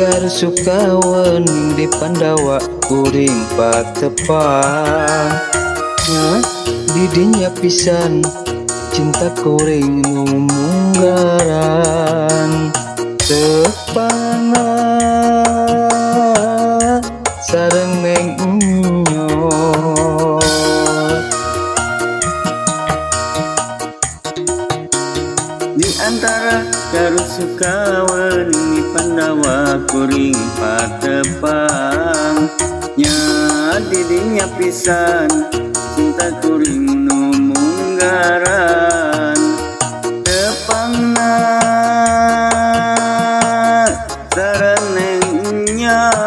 Gar sukawan di Pandawa kuring patepang didinya pisan cinta kuring numunggaran tepana sareng mengnyo di antara Garut Sukaweun di Pandawa kuring patepang nya didinya pisan cinta kuring numunggaran tepangna sareng nyai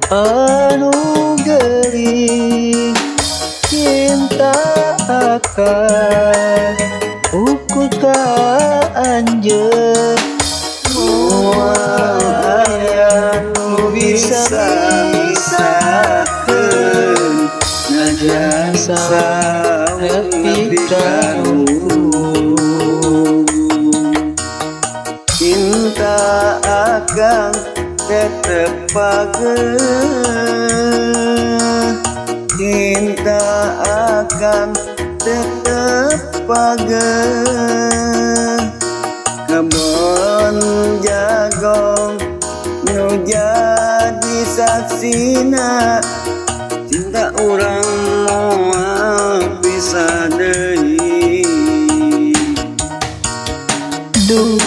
anu geuring cinta akan ukur ka anjeun moal aya nu bisa misakeun najan sanepi ka cinta akan tetep pageuh, cinta akan tetep pageuh. Kebon jagong nu jadi saksina cinta urang moal pisah deui. Duh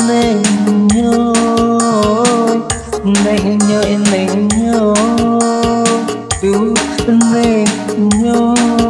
neng nyoy, duh neng nyoy, duh neng nyoy.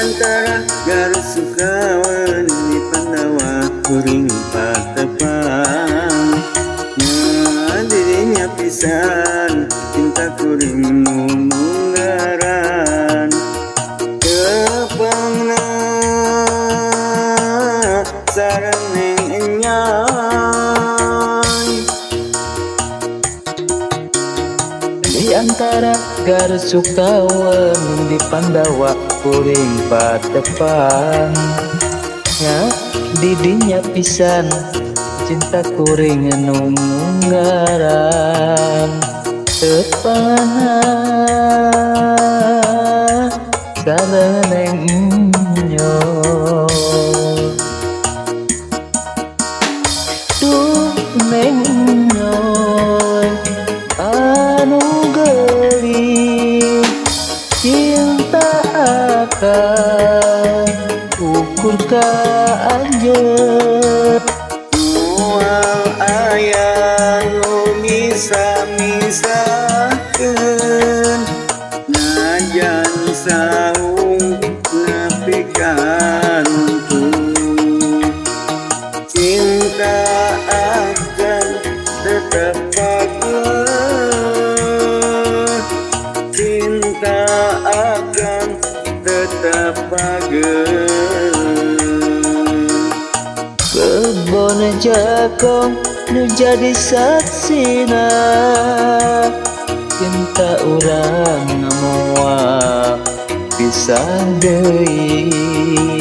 Antara Garut Sukaweun di Pandawa kuring patepang nya dirinya pisan cinta kuring numunggaran tepangna sareng nyai Di antara Garut Sukaweun di Pandawa kuring patepang nya didinya pisan cinta kuring numunggaran tepana sareng nyoy. Duh neng nyoy anu geuring cinta akan ukur ka anjeun moal aya nu bisa misakeun najan saung nepi ka runtuh cinta akan tetap pageuh, cinta akan tetap pageuh. kebon jagong nu jadi saksina cinta urang moal pisah deui.